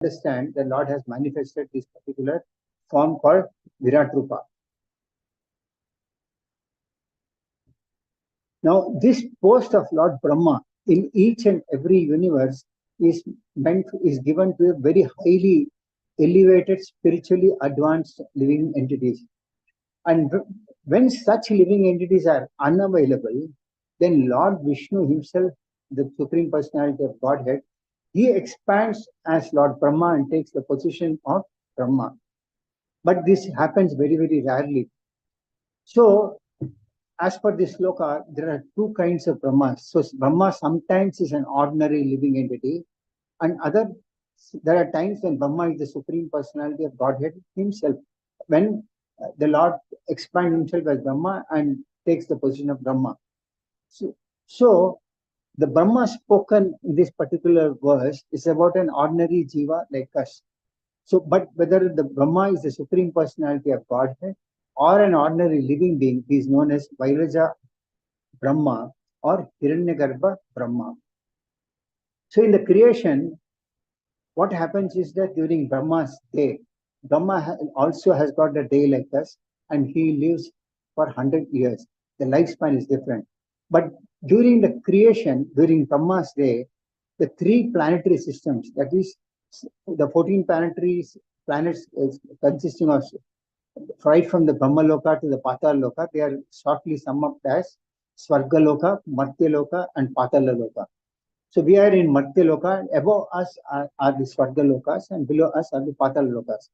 understand the Lord has manifested this particular form called Virat Rupa. Now, this post of Lord Brahma in each and every universe is given to a very highly elevated, spiritually advanced living entities. And when such living entities are unavailable, then Lord Vishnu himself, the Supreme Personality of Godhead, he expands as Lord Brahma and takes the position of Brahma. But this happens very, very rarely. So, as per this sloka, there are two kinds of Brahmas. So, Brahma sometimes is an ordinary living entity, and there are times when Brahma is the Supreme Personality of Godhead himself. When the Lord expands himself as Brahma and takes the position of Brahma. So the Brahma spoken in this particular verse is about an ordinary jiva like us. So, but whether the Brahma is the Supreme Personality of Godhead or an ordinary living being, he is known as Vairaja Brahma or Hiranyagarbha Brahma. So in the creation, what happens is that during Brahma's day, Brahma also has got a day like us, and he lives for 100 years. The lifespan is different. But during the creation, during Brahma's day, the 3 planetary systems, that is, the 14 planets consisting of, right from the Brahma Loka to the Patal Loka, they are shortly summed up as Swarga Loka, Martya Loka, and Patala Loka. So we are in Martya Loka, above us are the Swarga Lokas, and below us are the Patala Lokas.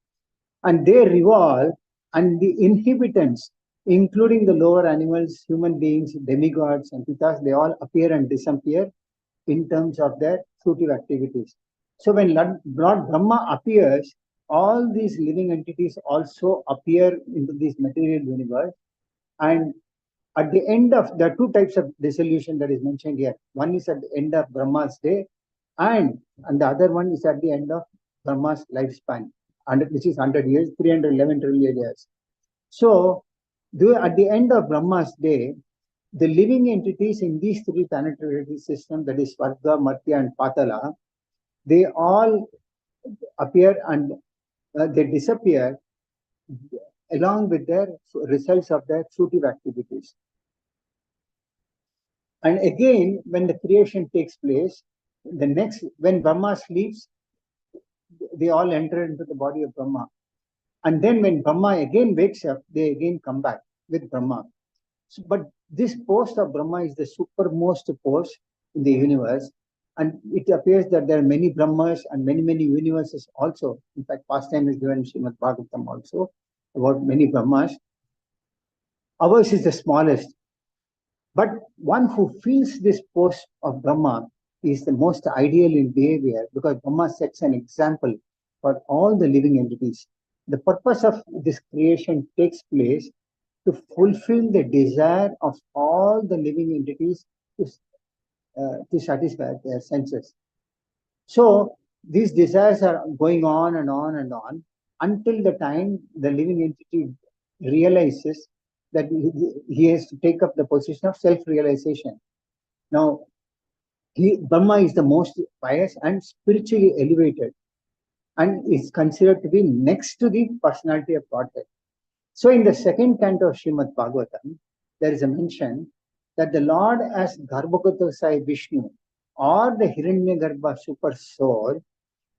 And they revolve, and the inhabitants, including the lower animals, human beings, demigods, and pitas, they all appear and disappear in terms of their fruitive activities. So when Lord Brahma appears, all these living entities also appear into this material universe. And at the end of, there are 2 types of dissolution that is mentioned here. One is at the end of Brahma's day, and the other one is at the end of Brahma's lifespan, which is 100 years, 311 trillion years. So, at the end of Brahma's day, the living entities in these 3 planetary systems, that is Svarga, Martya, and Patala, they all appear and they disappear along with their results of their fruitive activities. And again, when the creation takes place, when Brahma sleeps, they all enter into the body of Brahma. And then when Brahma again wakes up, they again come back with Brahma. So, but this post of Brahma is the supermost post in the universe. And it appears that there are many Brahmas and many, many universes also. In fact, past time is given in Srimad Bhagavatam also about many Brahmas. Ours is the smallest. But one who feels this post of Brahma is the most ideal in behavior, because Brahma sets an example for all the living entities. The purpose of this creation takes place to fulfill the desire of all the living entities to satisfy their senses. So these desires are going on and on and on until the time the living entity realizes that he has to take up the position of self-realization. Now, Brahma is the most pious and spiritually elevated, and is considered to be next to the personality of Godhead. So in the 2nd canto of Srimad Bhagavatam, there is a mention that the Lord as Garbhogatosai Vishnu, or the Hiranyagarbha super soul,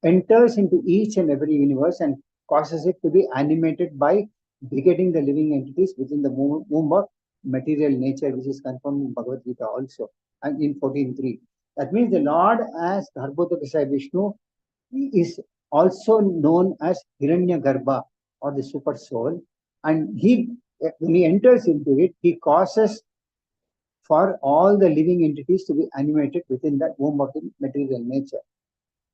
enters into each and every universe and causes it to be animated by begetting the living entities within the womb of material nature, which is confirmed in Bhagavad Gita also, and in 14.3. That means the Lord as Garbhogatosai Vishnu is also known as Hiranyagarbha, or the super soul, and when he enters into it, he causes for all the living entities to be animated within that womb of the material nature.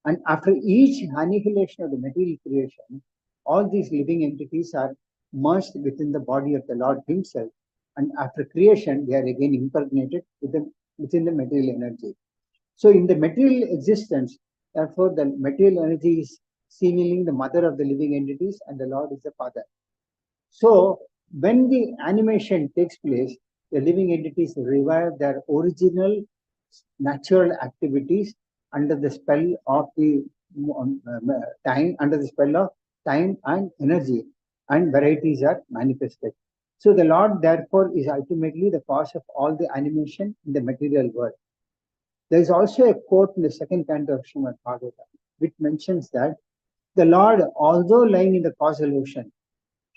And after each annihilation of the material creation, all these living entities are merged within the body of the Lord himself. And after creation, they are again impregnated within the material energy. So in the material existence, therefore, the material energy is seemingly the mother of the living entities, and the Lord is the father. So when the animation takes place, the living entities revive their original natural activities under the spell of the time, under the spell of time and energy, and varieties are manifested. So the Lord, therefore, is ultimately the cause of all the animation in the material world. There is also a quote in the second canto of Srimad Bhagavatam, which mentions that the Lord, although lying in the causal ocean,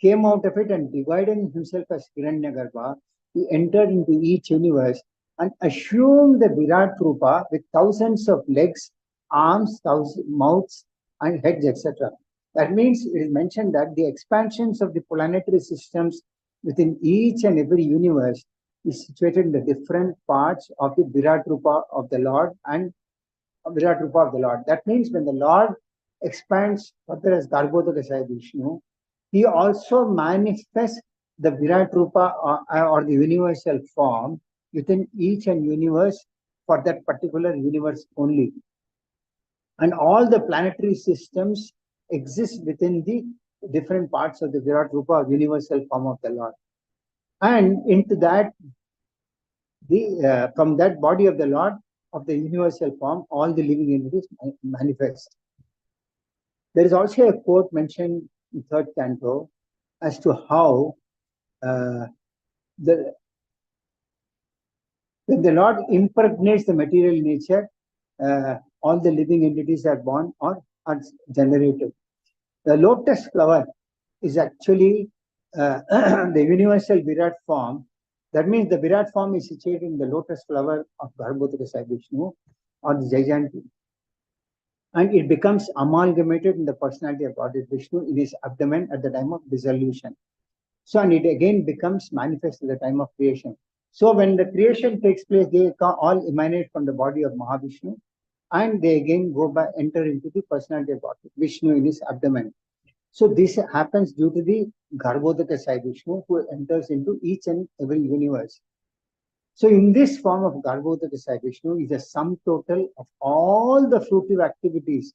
came out of it and dividing himself as Hiranyagarbha, he entered into each universe and assumed the Virat Rupa with thousands of legs, arms, mouths, and heads, etc. That means it is mentioned that the expansions of the planetary systems within each and every universe is situated in the different parts of the Virat Rupa of the Lord and Virat Rupa of the Lord. That means when the Lord expands further as Garbhodakasaya Vishnu, he also manifests the Virat Rupa or the universal form within each and universe for that particular universe only. And all the planetary systems exist within the different parts of the Virat Rupa universal form of the Lord. And into that, from that body of the Lord of the universal form, all the living entities manifest. There is also a quote mentioned in third canto as to how when the Lord impregnates the material nature, all the living entities are born or are generated. The lotus flower is actually the universal Virat form. That means the Virat form is situated in the lotus flower of Garbhodakasaya Vishnu or the Jaijanti. And it becomes amalgamated in the personality of Lord Vishnu in his abdomen at the time of dissolution. So, and it again becomes manifest at the time of creation. So, when the creation takes place, they all emanate from the body of Mahavishnu, and they again go by enter into the personality of Lord Vishnu in his abdomen. So, this happens due to the Garbhodakasaya Vishnu, who enters into each and every universe. So, in this form of Garbhodakasaya Vishnu is a sum total of all the fruitive activities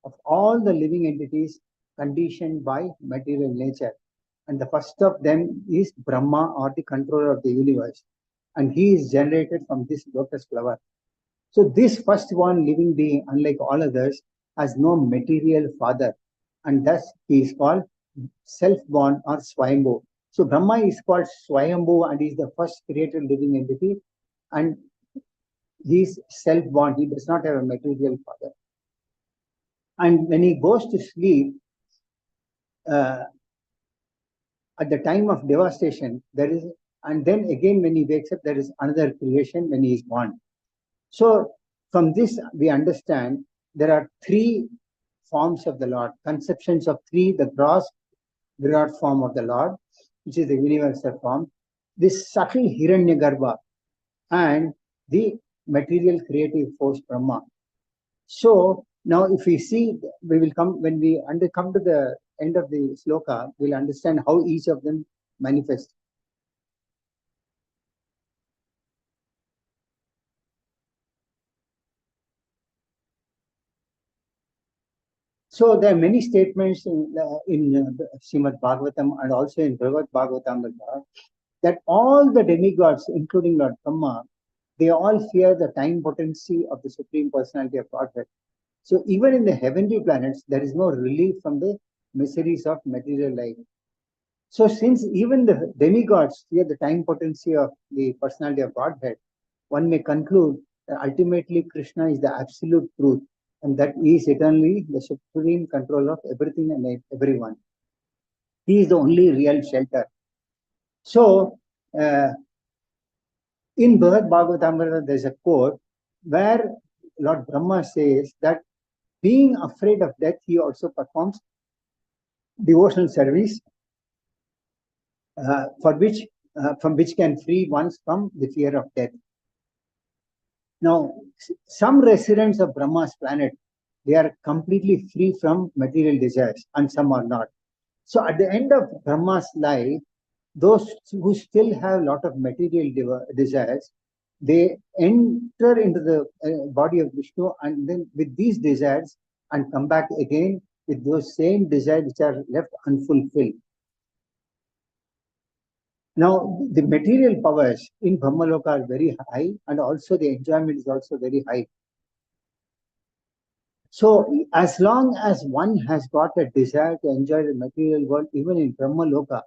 of all the living entities conditioned by material nature. And the first of them is Brahma, or the controller of the universe. And he is generated from this lotus flower. So this first one living being, unlike all others, has no material father. And thus he is called self-born or Swayambhu. So Brahma is called Swayambhu and is the first created living entity. And he is self-born. He does not have a material father. And when he goes to sleep, at the time of devastation, there is, and then again when he wakes up, there is another creation when he is born. So from this, we understand there are three forms of the Lord, conceptions of three: the gross Virat form of the Lord, which is the universal form, this subtle Hiranyagarbha, and the material creative force Brahma. So now if we see, we will come, when we come to the end of the sloka, we'll understand how each of them manifest. So there are many statements in Srimad Bhagavatam and also in Bhagavad Bhagavatam that all the demigods, including Lord Brahma, they all fear the time potency of the Supreme Personality of Godhead. So even in the heavenly planets, there is no relief from the miseries of material life. So since even the demigods fear the time potency of the Personality of Godhead, one may conclude that ultimately Krishna is the absolute truth, and that he is eternally the supreme control of everything and everyone. He is the only real shelter. So, in Bhagavad Bhagavatam, there is a quote where Lord Brahma says that being afraid of death, he also performs devotional service from which can free one from the fear of death. Now, some residents of Brahma's planet, they are completely free from material desires, and some are not. So at the end of Brahma's life, those who still have a lot of material desires, they enter into the body of Vishnu, and then with these desires, and come back again with those same desires which are left unfulfilled. Now, the material powers in Brahmaloka are very high, and also the enjoyment is also very high. So as long as one has got a desire to enjoy the material world, even in Brahma Loka,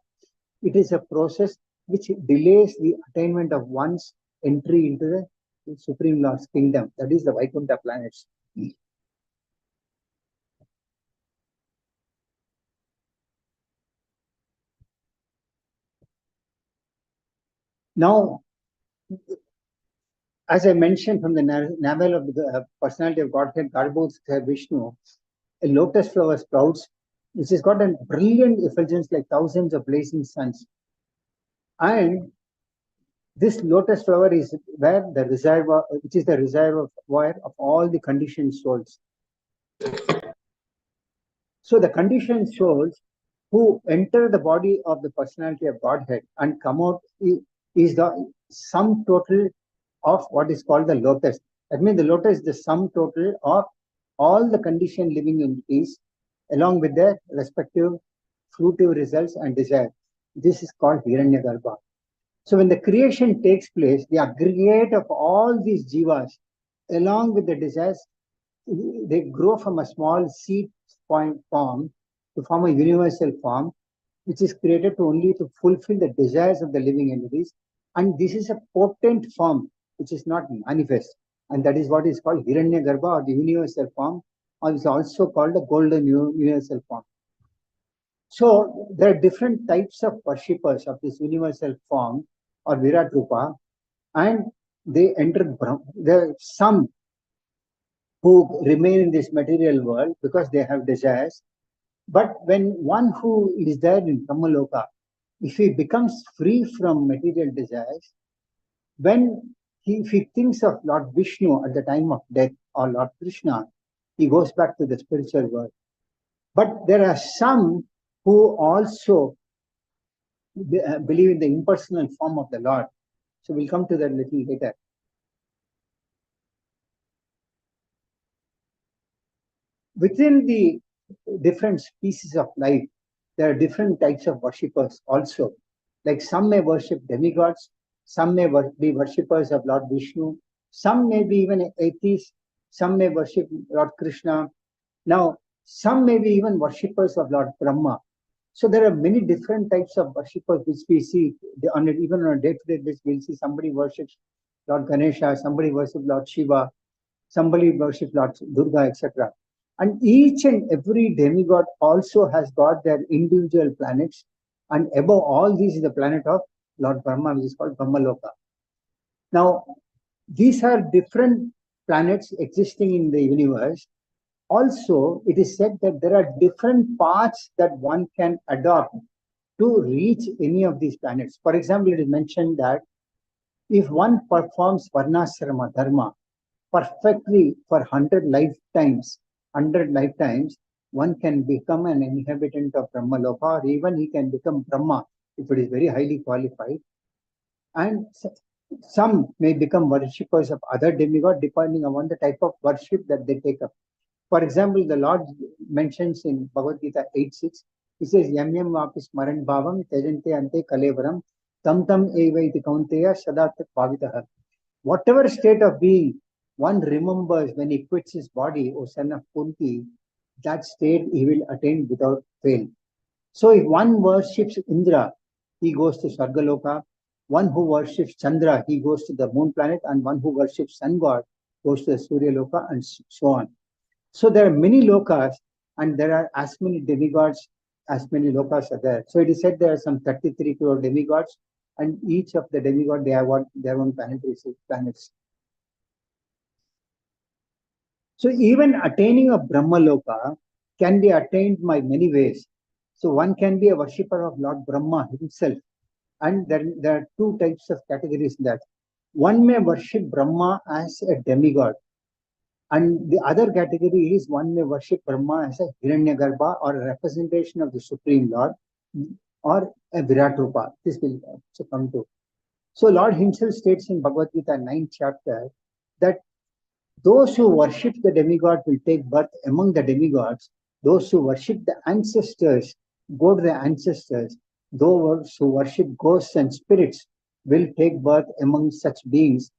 it is a process which delays the attainment of one's entry into the Supreme Lord's kingdom, that is the Vaikuntha planets. Now, as I mentioned from the navel of the personality of Godhead, Garbhodh Vishnu, a lotus flower sprouts, which has got a brilliant effulgence like thousands of blazing suns. And this lotus flower is where the reservoir, which is the reservoir of all the conditioned souls. So the conditioned souls who enter the body of the personality of Godhead and come out is the sum total of what is called the lotus. That means the lotus is the sum total of all the conditioned living entities along with their respective fruitive results and desire. This is called Hiranyagarbha. So when the creation takes place, the aggregate of all these jivas along with the desires, they grow from a small seed point form to form a universal form, which is created only to fulfill the desires of the living entities. And this is a potent form which is not manifest. And that is what is called Hiranyagarbha, or the universal form, or is also called the golden universal form. So there are different types of worshippers of this universal form or Virat Rupa, and they enter Brahma. There are some who remain in this material world because they have desires. But when one who is there in Brahmaloka, if he becomes free from material desires, if he thinks of Lord Vishnu at the time of death or Lord Krishna, he goes back to the spiritual world. But there are some who also believe in the impersonal form of the Lord. So we'll come to that a little later. Within the different species of life, there are different types of worshippers also. Like some may worship demigods, some may be worshippers of Lord Vishnu, some may be even atheists, some may worship Lord Krishna. Now, some may be even worshippers of Lord Brahma. So there are many different types of worshippers which we see even on a day-to-day basis. We'll see somebody worships Lord Ganesha, somebody worships Lord Shiva, somebody worships Lord Durga, etc. And each and every demigod also has got their individual planets. And above all these is the planet of Lord Brahma, which is called Brahmaloka. Now, these are different planets existing in the universe. Also, it is said that there are different paths that one can adopt to reach any of these planets. For example, it is mentioned that if one performs Varnasrama Dharma perfectly for 100 lifetimes, one can become an inhabitant of Brahmaloka, or even he can become Brahma if it is very highly qualified. And some may become worshippers of other demigods depending on the type of worship that they take up. For example, the Lord mentions in Bhagavad Gita 8.6, he says, Yam yam vapis maran bhavam tajante ante kalevaram tam tam eva iti kaunteya sadat bhavitaha. Whatever state of being one remembers when he quits his body, O son of Kunti, that state he will attain without fail. So if one worships Indra, he goes to Sargaloka. One who worships Chandra, he goes to the moon planet, and one who worships sun god goes to the Surya Loka, and so on. So there are many lokas, and there are as many demigods, as many lokas are there. So it is said there are some 33 crore demigods, and each of the demigods, they have their own planets. So even attaining a Brahma Loka can be attained by many ways. So one can be a worshipper of Lord Brahma himself. And there are two types of categories in that. One may worship Brahma as a demigod. And the other category is one may worship Brahma as a Hiranyagarbha, or a representation of the Supreme Lord, or a Virat Rupa. This will also come to. So Lord himself states in Bhagavad Gita 9th chapter that those who worship the demigod will take birth among the demigods. Those who worship the ancestors go to the ancestors. Those who worship ghosts and spirits will take birth among such beings.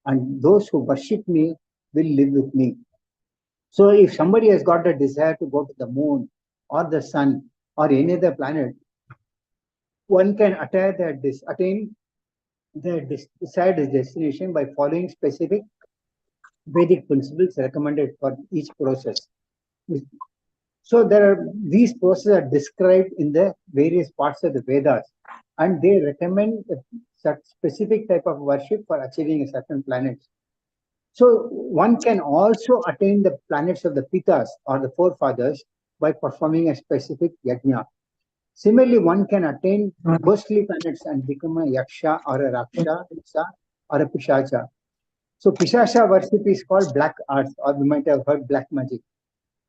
And those who worship me will live with me. So if somebody has got a desire to go to the moon or the sun or any other planet, one can attain the desired destination by following specific Vedic principles recommended for each process. So these processes are described in the various parts of the Vedas, and they recommend such specific type of worship for achieving a certain planet. So one can also attain the planets of the Pitas or the forefathers by performing a specific yajna. Similarly, one can attain ghostly planets and become a yaksha or a raksha or a pishacha. So pishacha worship is called black arts, or we might have heard black magic.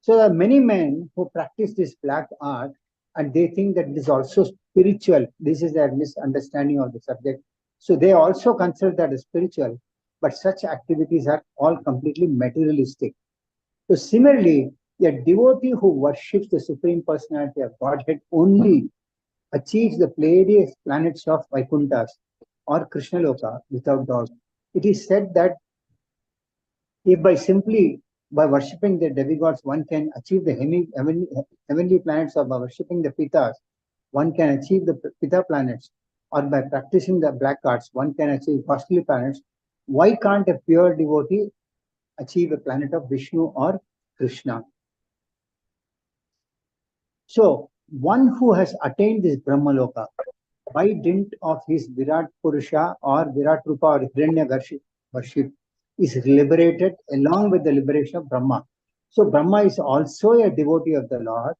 So there are many men who practice this black art and they think that it is also spiritual. This is their misunderstanding of the subject. So they also consider that as spiritual, but such activities are all completely materialistic. So similarly, a devotee who worships the Supreme Personality of Godhead only achieves the Pleiades planets of Vaikunthas or Krishnaloka without doubt. It is said that if by worshipping the demigods, one can achieve the heavenly planets, or by worshipping the Pitas, one can achieve the Pita planets, or by practicing the black arts, one can achieve costly planets, why can't a pure devotee achieve a planet of Vishnu or Krishna? So, one who has attained this Brahmaloka by dint of his Virat Purusha or Virat Rupa or Hiranya worship is liberated along with the liberation of Brahma. So Brahma is also a devotee of the Lord,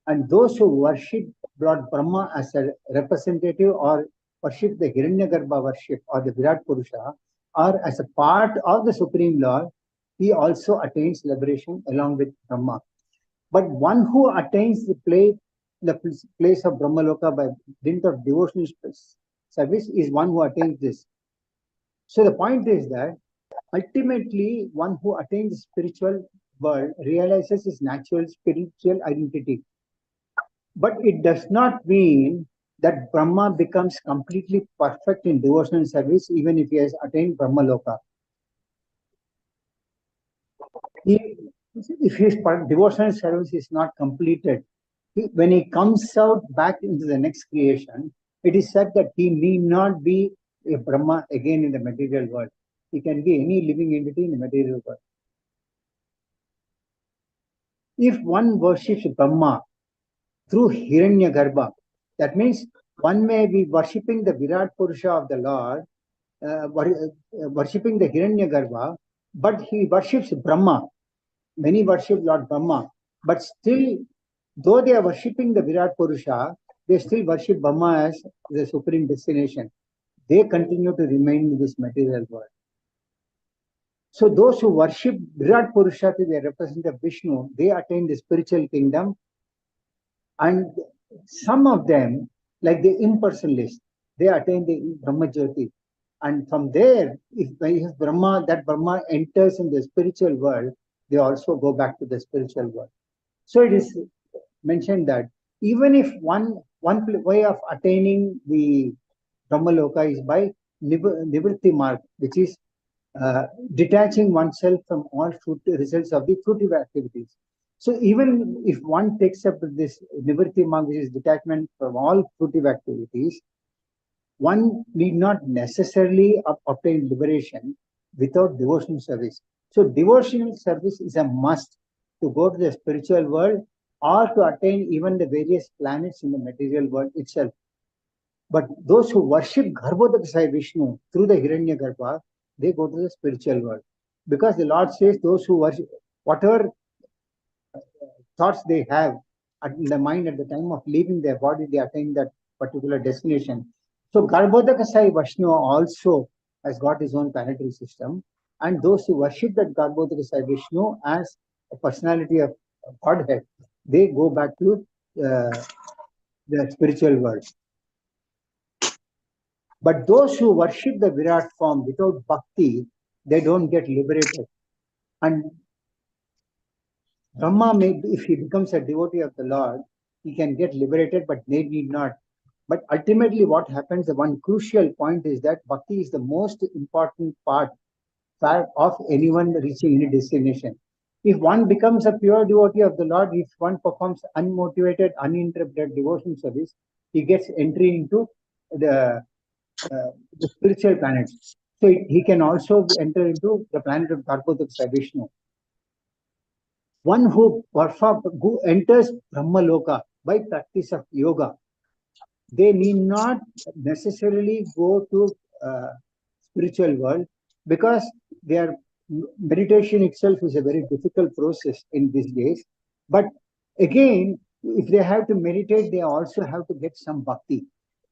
and those who worship Lord Brahma as a representative or worship the Hiranyagarbha worship or the Virat Purusha or as a part of the Supreme Lord, he also attains liberation along with Brahma. But one who attains the place of Brahmaloka by dint of devotional service is one who attains this. So the point is that ultimately one who attains the spiritual world realizes his natural spiritual identity. But it does not mean that Brahma becomes completely perfect in devotional service even if he has attained Brahmaloka. If his devotional service is not completed, when he comes out back into the next creation, it is said that he need not be a Brahma again in the material world. He can be any living entity in the material world. If one worships Brahma through Hiranyagarbha, that means one may be worshipping the Virat Purusha of the Lord, worshipping the Hiranyagarbha, but he worships Brahma. Many worship Lord Brahma, but still, though they are worshipping the Virat Purusha, they still worship Brahma as the supreme destination. They continue to remain in this material world. So those who worship Virat Purusha to the representative of Vishnu, they attain the spiritual kingdom. And some of them, like the impersonalists, they attain the Brahma Jyoti. And from there, if that Brahma enters in the spiritual world, they also go back to the spiritual world. So it is mentioned that even if one way of attaining the Brahmaloka is by Nivritti Marg, which is detaching oneself from all results of the fruitive activities. So even if one takes up this Nivritti Marg, which is detachment from all fruitive activities, one need not necessarily obtain liberation without devotional service. So devotional service is a must to go to the spiritual world or to attain even the various planets in the material world itself. But those who worship Garbhodakasai Vishnu through the Hiranyagarbha, they go to the spiritual world. Because the Lord says those who worship, whatever thoughts they have in the mind at the time of leaving their body, they attain that particular destination. So Garbhodakasai Vishnu also has got his own planetary system. And those who worship that Garbhodakasai Vishnu as a personality of Godhead, they go back to the spiritual world. But those who worship the Virat form without bhakti, they don't get liberated. And Brahma, if he becomes a devotee of the Lord, he can get liberated, but they need not. But ultimately, what happens, the one crucial point is that bhakti is the most important part of anyone reaching any destination. If one becomes a pure devotee of the Lord, if one performs unmotivated, uninterrupted devotion service, he gets entry into the, the spiritual planets. So he can also enter into the planet of Dharmodak Vishnu. One who enters Brahmaloka by practice of yoga, they need not necessarily go to spiritual world, because their meditation itself is a very difficult process in these days. But again, if they have to meditate, they also have to get some bhakti.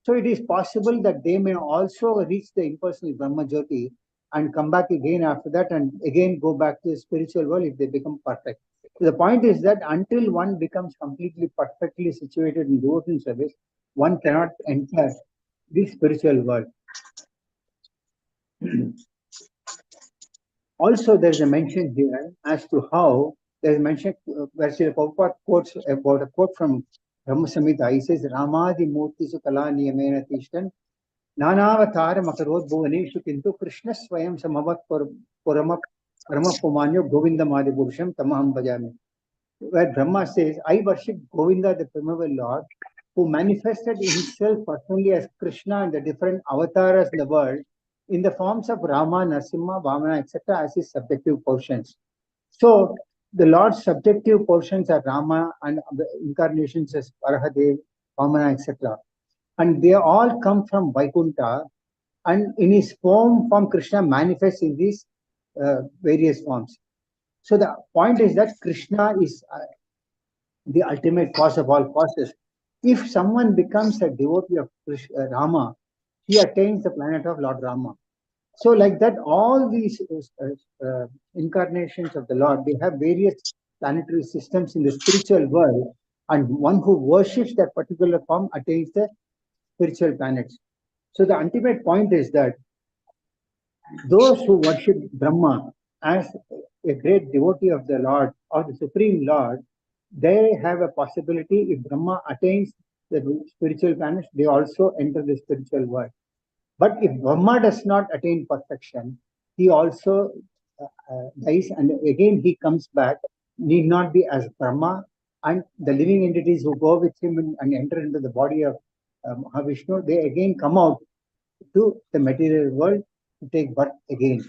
So it is possible that they may also reach the impersonal Brahma Jyoti and come back again after that and again go back to the spiritual world if they become perfect. So the point is that until one becomes completely perfectly situated in devotion service, one cannot enter the spiritual world. Also, there is a mention here as to how there is mention where Srila Prabhupada quotes about a quote from Brahma Samhita. He says, Ramadi Murti Sukala Niyamena Tishtan Nanavatara Makarod Bhuvaneshu Kintu Krishna Swayam Samavat Parama Pumanyo Govinda Madi Purusham Tamaham Bhajami. Where Brahma says, I worship Govinda, the primeval Lord, who manifested himself personally as Krishna and the different avatars in the world in the forms of Rama, Narasimha, Vamana, etc. as his subjective portions. So the Lord's subjective portions are Rama and the incarnations as Varahadev, Vamana, etc. And they all come from Vaikuntha, and in his form Krishna manifests in these various forms. So the point is that Krishna is the ultimate cause of all causes. If someone becomes a devotee of Rama, he attains the planet of Lord Rama. So like that, all these incarnations of the Lord, they have various planetary systems in the spiritual world, and one who worships that particular form attains the spiritual planets. So the ultimate point is that those who worship Brahma as a great devotee of the Lord or the Supreme Lord, they have a possibility, if Brahma attains the spiritual planets, they also enter the spiritual world. But if Brahma does not attain perfection, he also dies, and again he comes back, need not be as Brahma, and the living entities who go with him and enter into the body of Mahavishnu, they again come out to the material world to take birth again.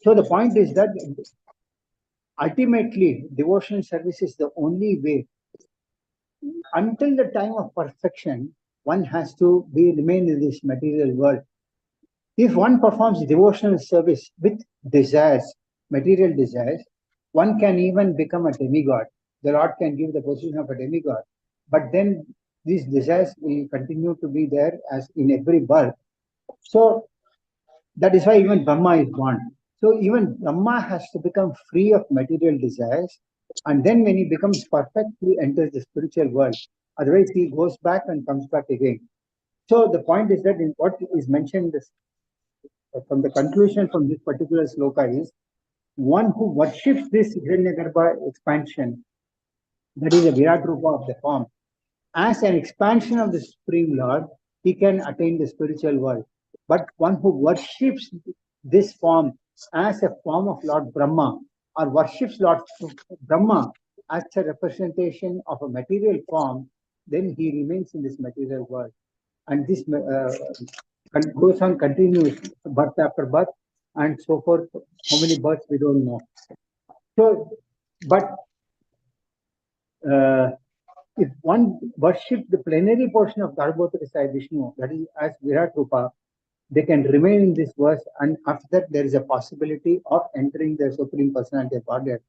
So the point is that ultimately devotional service is the only way. Until the time of perfection, one has to remain in this material world. If one performs devotional service with desires, material desires, one can even become a demigod. The Lord can give the position of a demigod. But then these desires will continue to be there as in every birth. So that is why even Brahma is born. So even Brahma has to become free of material desires. And then when he becomes perfect, he enters the spiritual world. Otherwise, he goes back and comes back again. So the point is that in what is mentioned from the conclusion from this particular sloka is, one who worships this Hiranyagarbha expansion, that is a Virat Rupa of the form, as an expansion of the Supreme Lord, he can attain the spiritual world. But one who worships this form as a form of Lord Brahma, or worships Lord Brahma as a representation of a material form, then he remains in this material world. And this goes on, continues birth after birth, and so forth. How many births we don't know. So, but if one worships the plenary portion of Dharmottara Vishnu, that is as Virat Rupa, they can remain in this verse, and after that there is a possibility of entering the Supreme Personality of Godhead.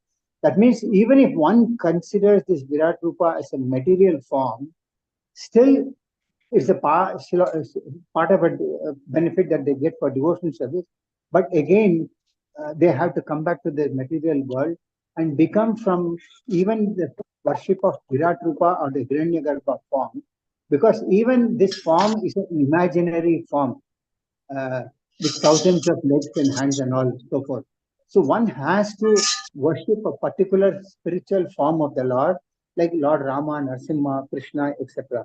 That means even if one considers this Virat Rupa as a material form, still it's a part of a benefit that they get for devotional service. But again, they have to come back to the material world and become from even the worship of Virat Rupa or the Hiranyagarbha form, because even this form is an imaginary form with thousands of legs and hands and all so forth. So one has to worship a particular spiritual form of the Lord, like Lord Rama, Narasimha, Krishna, etc.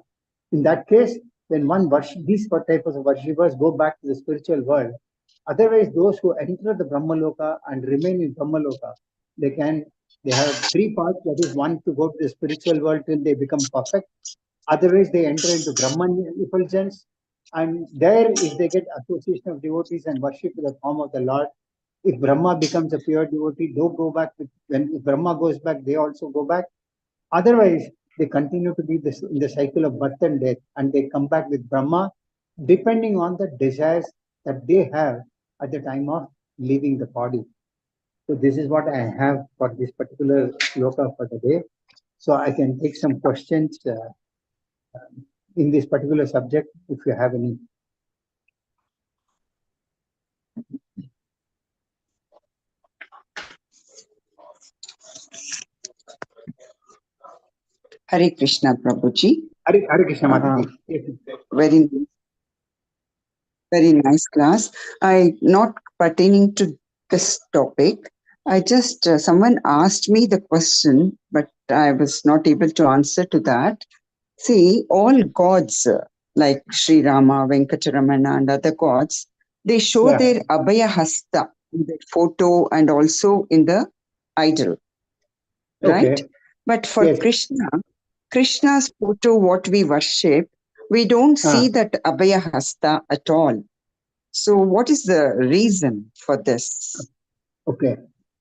In that case, when one worship, these types of worshippers go back to the spiritual world. Otherwise, those who enter the Brahmaloka and remain in Brahmaloka, They have three paths. That is, one, to go to the spiritual world till they become perfect. Otherwise, they enter into Brahman effulgence. And there, if they get association of devotees and worship in the form of the Lord, if Brahma becomes a pure devotee, they'll go back. If Brahma goes back, they also go back. Otherwise, they continue to be in the cycle of birth and death, and they come back with Brahma, depending on the desires that they have at the time of leaving the body. So this is what I have for this particular sloka for the day. So I can take some questions in this particular subject if you have any. Hare Krishna, Prabhuji. Hare Krishna, Mataji. Very, very nice class. Not pertaining to this topic. I just, someone asked me the question, but I was not able to answer to that. See, all gods like Sri Rama, Venkateramana and other gods, they show their Abhaya Hasta in the photo and also in the idol. Right? But for Krishna's photo, what we worship, we don't see that Abhaya Hasta at all. So what is the reason for this? Okay.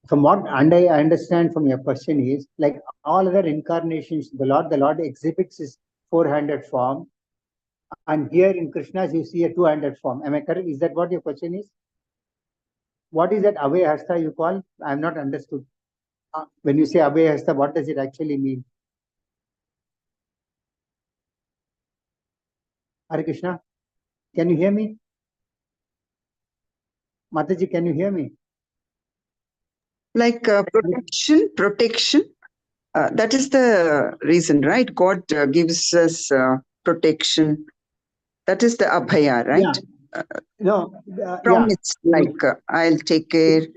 From what I understand from your question is, like all other incarnations, the Lord exhibits his four-handed form. And here in Krishna's, you see a two-handed form. Am I correct? Is that what your question is? What is that Abhaya Hasta you call? I have not understood. When you say Abhaya Hasta, what does it actually mean? Hare Krishna, can you hear me? Mataji, can you hear me? Like protection. That is the reason, right? God gives us protection. That is the Abhaya, right? Yeah. Promise, like I'll take care.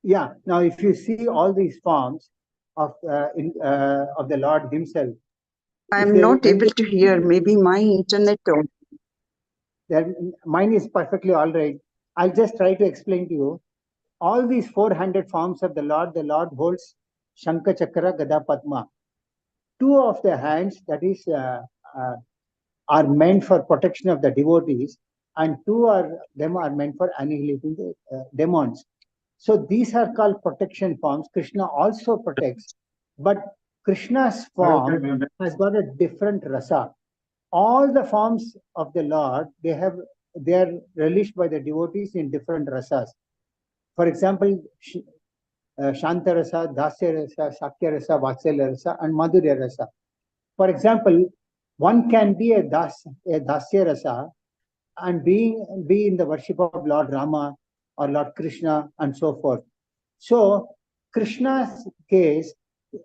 Yeah. Now, if you see all these forms of the Lord Himself, I'm not able to hear. Maybe my internet. Mine is perfectly all right. I'll just try to explain to you. All these four-handed forms of the Lord holds Shankha Chakra Gada Padma. Two of the hands, that is, are meant for protection of the devotees, and two are meant for annihilating the demons. So these are called protection forms. Krishna also protects, but Krishna's form has got a different rasa. All the forms of the Lord, they are relished by the devotees in different rasas. For example, Shanta Rasa, Dasya Rasa, Sakya Rasa, Vatsalya Rasa, and Madhurya Rasa. For example, one can be a Dasya Rasa and be in the worship of Lord Rama or Lord Krishna and so forth. So, Krishna's case,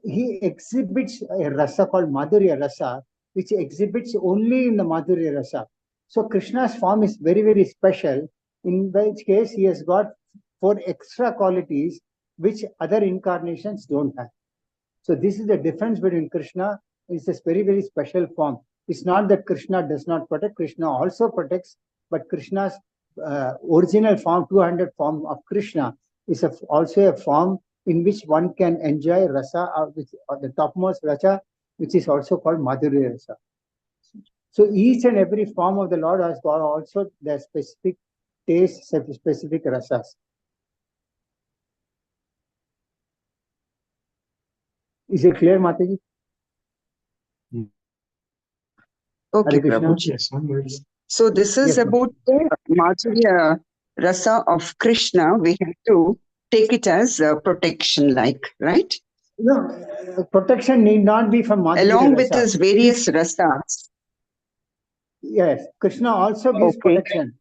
he exhibits a rasa called Madhurya Rasa, which exhibits only in the Madhurya Rasa. So, Krishna's form is very, very special, in which case he has got four extra qualities which other incarnations don't have. So, this is the difference between Krishna. It's a very, very special form. It's not that Krishna does not protect, Krishna also protects, but Krishna's original form, 200 form of Krishna, is also a form in which one can enjoy rasa, or the topmost rasa, which is also called Madhurya Rasa. So each and every form of the Lord has got also their specific taste, specific rasas. Is it clear, Mataji? Okay, Prabhuji. So this is about the Madhurya Rasa of Krishna. We have to take it as protection, like, right? No, protection need not be from Madhurya Along Rasa. with his various rasas. Yes, Krishna also gives protection.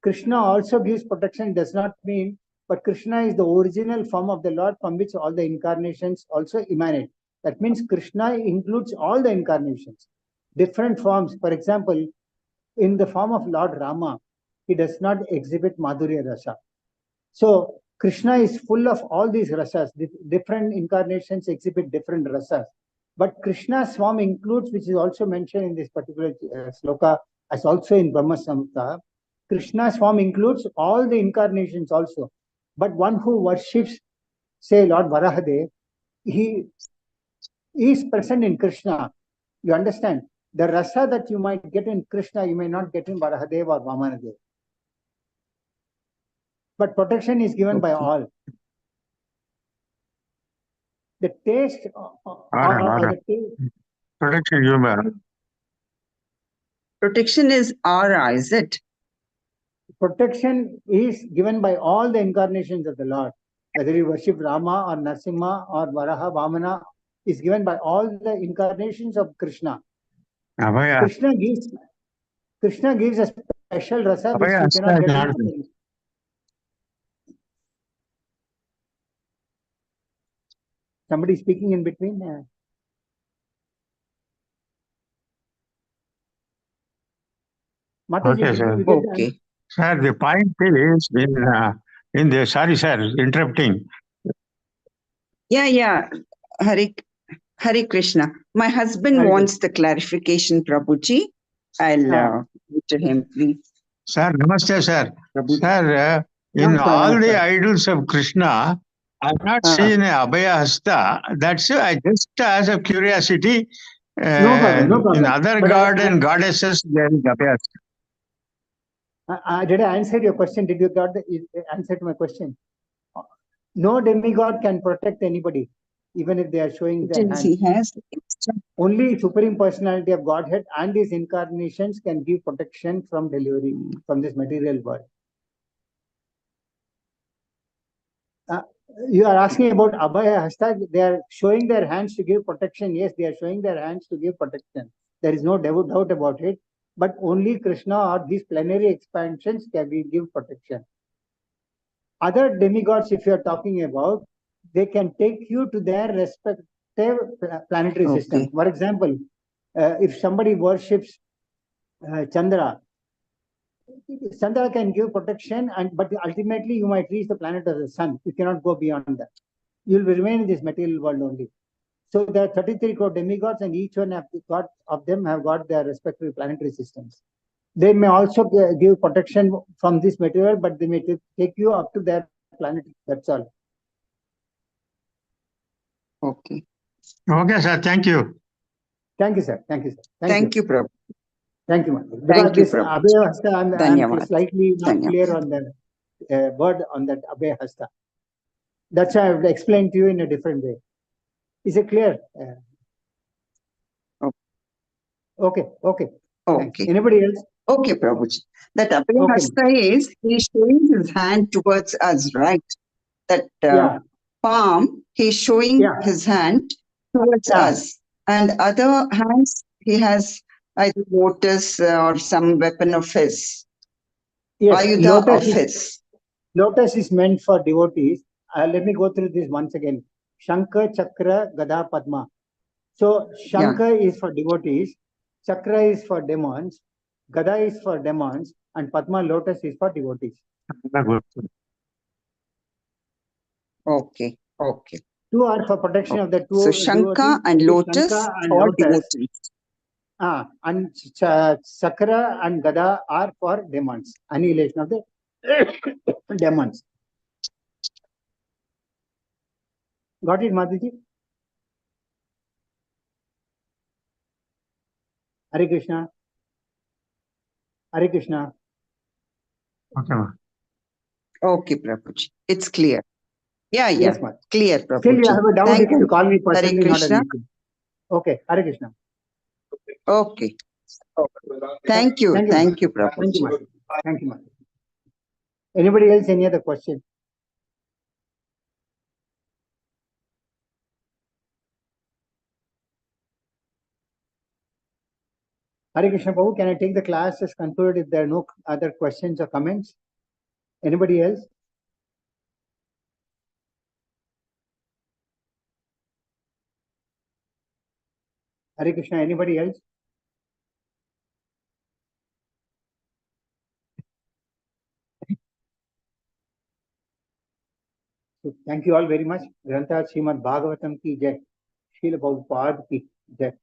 Krishna also gives protection, does not mean, but Krishna is the original form of the Lord from which all the incarnations also emanate. That means Krishna includes all the incarnations, different forms. For example, in the form of Lord Rama, he does not exhibit Madhurya Rasa. So Krishna is full of all these rasas. Different incarnations exhibit different rasas. But Krishna's form includes, which is also mentioned in this particular sloka, as also in Brahma Samhita, Krishna's form includes all the incarnations also. But one who worships, say, Lord Varahadev, he is present in Krishna. You understand? The rasa that you might get in Krishna, you may not get in Varahadev or Vamanadev. But protection is given by all. The taste, the taste. Protection given. Protection is aura, is it? Protection is given by all the incarnations of the Lord. Whether you worship Rama or Narasimha or Varaha, Vamana, is given by all the incarnations of Krishna. Abhaya. Krishna gives a special rasa which Abhaya, you cannot get not in. Somebody speaking in between? Mataji, Okay, sir. Okay. Sir, the point is in the, sorry, sir, interrupting. Yeah. Hare Krishna. My husband wants the clarification, Prabhuji. I'll give to him, please. Sir, namaste, sir. Prabhuji. Sir, in all the idols of Krishna, I've not seen a Abhaya Hasta. That's I just as a curiosity. No problem. In other god and goddesses, there is Abhaya Hasta. Did I answer your question? Did you got the answer to my question? No demigod can protect anybody, even if they are showing their hands. He has. Only Supreme Personality of Godhead and his incarnations can give protection from delivery from this material world. You are asking about Abhaya Hasta. They are showing their hands to give protection. Yes, they are showing their hands to give protection. There is no doubt about it. But only Krishna or these plenary expansions can give protection. Other demigods, if you are talking about, they can take you to their respective planetary system. For example, if somebody worships Chandra can give protection, but ultimately you might reach the planet of the sun. You cannot go beyond that. You'll remain in this material world only. So there are 33 crore demigods, and each one of them have got their respective planetary systems. They may also give protection from this material, but they may take you up to their planet. That's all. Okay. Okay, sir. Thank you. Thank you, sir. Thank you, sir. Thank you, Prabhu. Thank you, Because Thank you, this Prabhu. Abhaya Hasta, I'm slightly not Dhanyavad. clear on the word on that Abhaya Hasta. That's why I've explained to you in a different way. Is it clear? Okay. Thanks. Anybody else? Okay, Prabhuji. That Abhaya Hasta is, he's showing his hand towards us, right? That palm, he's showing his hand towards us. And other hands, he has either lotus or some weapon of his. Yes, Ayudha of his. Lotus is meant for devotees. Let me go through this once again. Shankha, Chakra, Gada, Padma. So Shankha is for devotees, Chakra is for demons, Gada is for demons, and Padma lotus is for devotees. Okay. Two are for protection of the two. So Shankha and lotus for devotees. And Chakra and Gada are for demons, annihilation of the demons. Got it, Madhuji? Hare Krishna. Hare Krishna. Okay, Prabhuji. It's clear. Yeah. Yes, Clear, Prabhuji. Still you have a doubt, you can call me personally. Hare Krishna. Okay, Hare Krishna. Okay. Thank you, Prabhuji. Thank you, Madhuji. Anybody else, any other question? Hare Krishna Prabhu, can I take the class as concluded if there are no other questions or comments? Anybody else? Hare Krishna, anybody else? So thank you all very much. Grantha Srimad Bhagavatam ki jai. Srila Prabhupada ki jai.